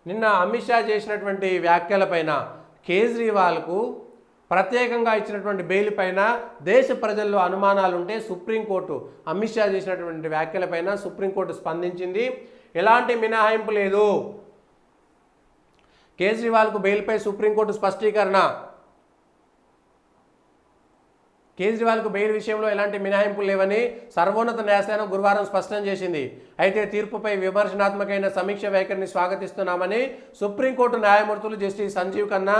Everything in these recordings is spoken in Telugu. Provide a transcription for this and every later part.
నిన్న అమిత్ షా చేసినటువంటి వ్యాఖ్యలపైన కేజ్రీవాల్కు ప్రత్యేకంగా ఇచ్చినటువంటి బెయిల్ పైన దేశ ప్రజల్లో అనుమానాలు ఉంటే సుప్రీంకోర్టు అమిత్ షా చేసినటువంటి వ్యాఖ్యలపైన సుప్రీంకోర్టు స్పందించింది. ఎలాంటి మినహాయింపు లేదు. కేజ్రీవాల్కు బెయిల్పై సుప్రీంకోర్టు స్పష్టీకరణ. కేజ్రీవాల్కు బెయిల్ విషయంలో ఎలాంటి మినహాయింపులు లేవని సర్వోన్నత న్యాయస్థానం గురువారం స్పష్టం చేసింది. అయితే తీర్పుపై విమర్శనాత్మకమైన సమీక్ష వైఖరిని స్వాగతిస్తున్నామని సుప్రీంకోర్టు న్యాయమూర్తులు జస్టిస్ సంజీవ్ ఖన్నా,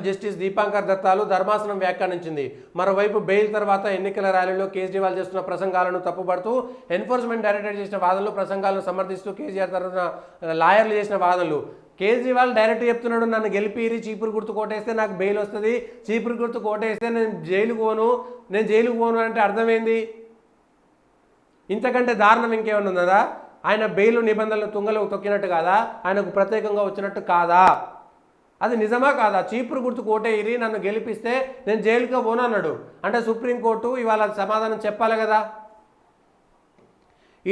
జస్టిస్ దీపాంకర్ దత్తాలు ధర్మాసనం వ్యాఖ్యానించింది. మరోవైపు బెయిల్ తర్వాత ఎన్నికల ర్యాలీలో కేజ్రీవాల్ చేస్తున్న ప్రసంగాలను తప్పుపడుతూ ఎన్ఫోర్స్మెంట్ డైరెక్టరేట్ చేసిన వాదనలు, ప్రసంగాలను సమర్థిస్తూ కేసీఆర్ తరఫున లాయర్లు చేసిన వాదనలు. కేజ్రీవాల్ డైరెక్ట్ చెప్తున్నాడు, నన్ను గెలిపిరి, చీపురు గుర్తు కోటేస్తే నాకు బెయిల్ వస్తుంది, చీపురు గుర్తు కోటేస్తే నేను జైలుకు పోను అంటే అర్థమైంది. ఇంతకంటే దారుణం ఇంకేమన్నా ఉన్నదా? ఆయన బెయిల్ నిబంధనలు తుంగలు తొక్కినట్టు కాదా? ఆయనకు ప్రత్యేకంగా వచ్చినట్టు కాదా? అది నిజమా కాదా? చీపురు గుర్తు కోటేయిరి, నన్ను గెలిపిస్తే నేను జైలుకి పోను అన్నాడు. అంటే సుప్రీంకోర్టు ఇవాళ సమాధానం చెప్పాలి కదా.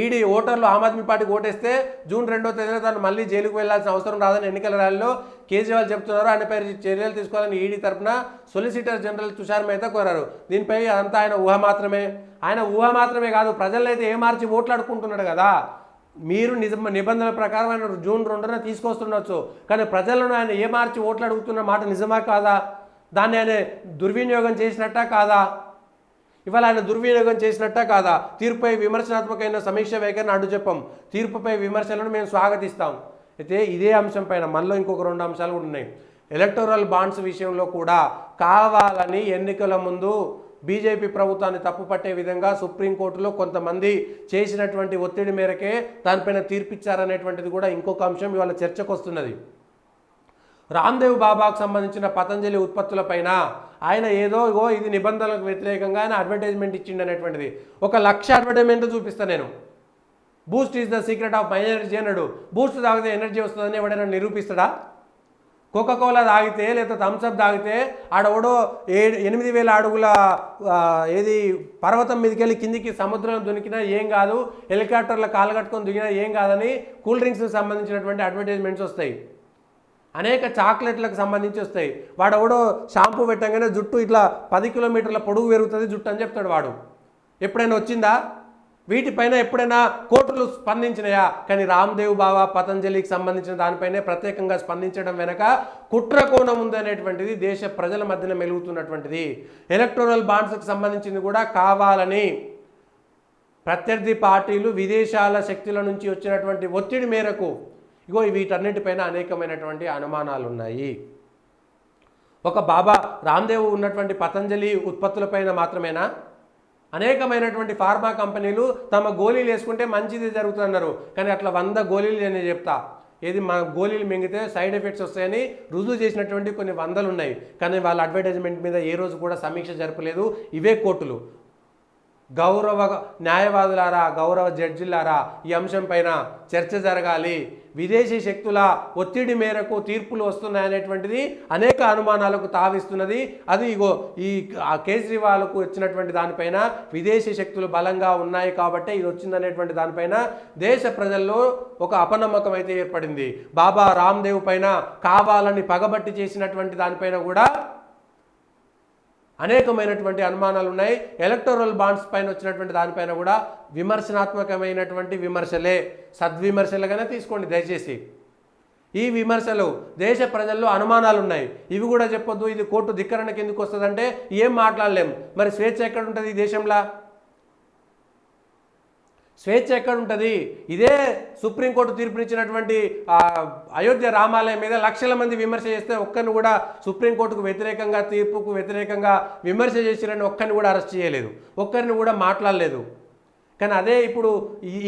ఈడీ ఓటర్లు ఆమ్ ఆద్మీ పార్టీకి ఓటేస్తే జూన్ 2వ తేదీన తను మళ్ళీ జైలుకు వెళ్లాల్సిన అవసరం రాదని ఎన్నికల ర్యాలీలో కేజ్రీవాల్ చెబుతున్నారు. ఆయనపై చర్యలు తీసుకోవాలని ఈడీ తరఫున సొలిసిటర్ జనరల్ తుషార్ మెహతా కోరారు. దీనిపై అంతా ఆయన ఊహ మాత్రమే కాదు, ప్రజలైతే ఏమార్చి ఓట్లాడుకుంటున్నాడు కదా. మీరు నిబంధనల ప్రకారం ఆయన జూన్ 2న తీసుకొస్తుండొచ్చు, కానీ ప్రజలను ఆయన ఏమార్చి ఓట్లాడుకుతున్న మాట నిజమా కాదా? దాన్ని ఆయన దుర్వినియోగం చేసినట్టా కాదా? ఇవాళ ఆయన దుర్వినియోగం చేసినట్టా కాదా? తీర్పుపై విమర్శనాత్మకమైన సమీక్ష వైఖరిని అడ్డు చెప్పం. తీర్పుపై విమర్శలను మేము స్వాగతిస్తాం. అయితే ఇదే అంశం పైన మళ్ళీ ఇంకొక 2 అంశాలు కూడా ఉన్నాయి. ఎలక్టోరల్ బాండ్స్ విషయంలో కూడా కావాలని ఎన్నికల ముందు బీజేపీ ప్రభుత్వాన్ని తప్పుపట్టే విధంగా సుప్రీంకోర్టులో కొంతమంది చేసినటువంటి ఒత్తిడి మేరకే దానిపైన తీర్పిచ్చారనేటువంటిది కూడా ఇంకొక అంశం ఇవాళ చర్చకు వస్తున్నది. రామ్దేవ్ బాబాకు సంబంధించిన పతంజలి ఉత్పత్తులపైన ఆయన ఏదో ఇది నిబంధనలకు వ్యతిరేకంగా ఆయన అడ్వర్టైజ్మెంట్ ఇచ్చిండు అనేటువంటిది 1,00,000 అడ్వర్టైజ్మెంట్ చూపిస్తాను నేను. Boost is the secret of my energy అన్నాడు. బూస్ట్ తాగితే ఎనర్జీ వస్తుందని ఎవడైనా నిరూపిస్తాడా? కోకాకోలా తాగితే లేదా థమ్స్అప్ తాగితే ఆడెవడో 8,000 అడుగుల పర్వతం మీదకి వెళ్ళి కిందికి సముద్రంలో దునికినా ఏం కాదు, హెలికాప్టర్లో కాలు కట్టుకొని దిగినా ఏం కాదని కూల్ డ్రింక్స్కి సంబంధించినటువంటి అడ్వర్టైజ్మెంట్స్ వస్తాయి. అనేక చాక్లెట్లకు సంబంధించి వస్తాయి. వాడెవడో షాంపూ పెట్టగానే జుట్టు ఇట్లా 10 కిలోమీటర్ల పొడుగు పెరుగుతుంది జుట్టు అని చెప్తాడు. వాడు ఎప్పుడైనా వచ్చిందా? వీటిపైన ఎప్పుడైనా కోర్టులు స్పందించినాయా? కానీ రామ్దేవ్ బాబా పతంజలికి సంబంధించిన దానిపైనే ప్రత్యేకంగా స్పందించడం వెనక కుట్ర కోణం ఉందనేటువంటిది దేశ ప్రజల మధ్యన మెలుగుతున్నటువంటిది. ఎలక్టోరల్ బాండ్స్కి సంబంధించింది కూడా కావాలని ప్రత్యర్థి పార్టీలు విదేశాల శక్తుల నుంచి వచ్చినటువంటి ఒత్తిడి మేరకు వీటన్నిటిపైన అనేకమైనటువంటి అనుమానాలు ఉన్నాయి. ఒక బాబా రామ్దేవ్ ఉన్నటువంటి పతంజలి ఉత్పత్తులపైన మాత్రమేనా? అనేకమైనటువంటి ఫార్మా కంపెనీలు తమ గోళీలు వేసుకుంటే మంచిది జరుగుతుందన్నారు. కానీ అట్లా 100 గోళీలు నేను చెప్తా, ఏది మా గోళీలు మింగితే సైడ్ ఎఫెక్ట్స్ వస్తాయని రుజువు చేసినటువంటి కొన్ని 100లు ఉన్నాయి. కానీ వాళ్ళ అడ్వర్టైజ్మెంట్ మీద ఏ రోజు కూడా సమీక్ష జరపలేదు. ఇవే కోర్టులు. గౌరవ న్యాయవాదులారా, గౌరవ జడ్జిలారా, ఈ అంశం పైన చర్చ జరగాలి. విదేశీ శక్తుల ఒత్తిడి మేరకు తీర్పులు వస్తున్నాయనేటువంటిది అనేక అనుమానాలకు తావిస్తున్నది. అది ఈ కేజ్రీవాల్కు వచ్చినటువంటి దానిపైన విదేశీ శక్తులు బలంగా ఉన్నాయి కాబట్టి ఇది వచ్చిందనేటువంటి దానిపైన దేశ ప్రజల్లో ఒక అపనమ్మకం అయితే ఏర్పడింది. బాబా రామ్దేవ్ పైన కావాలని పగబట్టి చేసినటువంటి దానిపైన కూడా అనేకమైనటువంటి అనుమానాలు ఉన్నాయి. ఎలక్టోరల్ బాండ్స్ పైన వచ్చినటువంటి దానిపైన కూడా విమర్శనాత్మకమైనటువంటి విమర్శలే, సద్విమర్శలుగానే తీసుకోండి దయచేసి. ఈ విమర్శలు దేశ ప్రజల్లో అనుమానాలు ఉన్నాయి, ఇవి కూడా చెప్పొద్దు. ఇది కోర్టు ధిక్కరణకి ఎందుకు వస్తుందంటే ఏం మాట్లాడలేం. మరి స్వేచ్ఛ ఎక్కడ ఉంటుంది ఈ దేశంలో? స్వేచ్ఛ ఎక్కడ ఉంటుంది? ఇదే సుప్రీంకోర్టు తీర్పునిచ్చినటువంటి అయోధ్య రామాలయం మీద లక్షల మంది విమర్శ చేస్తే ఒక్కరిని కూడా సుప్రీంకోర్టుకు వ్యతిరేకంగా, తీర్పుకు వ్యతిరేకంగా విమర్శ చేసిరని ఒక్కరిని కూడా అరెస్ట్ చేయలేదు, ఒక్కరిని కూడా మాట్లాడలేదు. కానీ అదే ఇప్పుడు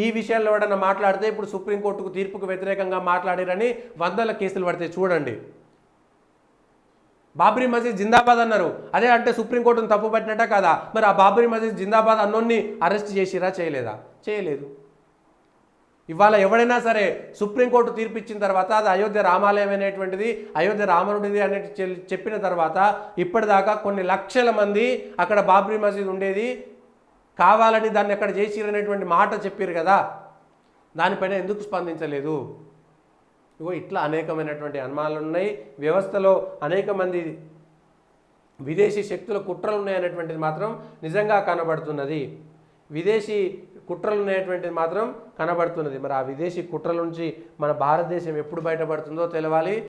ఈ విషయాల్లో ఎవడన్నా మాట్లాడితే ఇప్పుడు సుప్రీంకోర్టుకు తీర్పుకు వ్యతిరేకంగా మాట్లాడారని 100ల కేసులు పడతాయి. చూడండి, బాబ్రీ మసీద్ జిందాబాద్ అన్నారు. అదే అంటే సుప్రీంకోర్టును తప్పు పట్టినట్ట కదా? మరి ఆ బాబ్రీ మసీద్ జిందాబాద్ అన్నోన్ని అరెస్ట్ చేసిరా? చేయలేదా? చేయలేదు. ఇవాళ ఎవడైనా సరే సుప్రీంకోర్టు తీర్పు ఇచ్చిన తర్వాత అది అయోధ్య రామాలయం అనేటువంటిది అయోధ్య రామనుడిది అనేది చెప్పిన తర్వాత ఇప్పటిదాకా కొన్ని లక్షల మంది అక్కడ బాబ్రీ మసీద్ ఉండేది కావాలని దాన్ని అక్కడ చేసిరనేటువంటి మాట చెప్పారు కదా, దానిపైన ఎందుకు స్పందించలేదు? ఇగో ఇట్లా అనేకమైనటువంటి అనుమానాలు ఉన్నాయి. వ్యవస్థలో అనేక మంది విదేశీ శక్తుల కుట్రలు ఉన్నాయనేటువంటిది మాత్రం నిజంగా కనబడుతున్నది. విదేశీ కుట్రలు ఉన్నాయటువంటిది మాత్రం కనబడుతున్నది. మరి ఆ విదేశీ కుట్రల నుంచి మన భారతదేశం ఎప్పుడు బయటపడుతుందో తెలవాలి.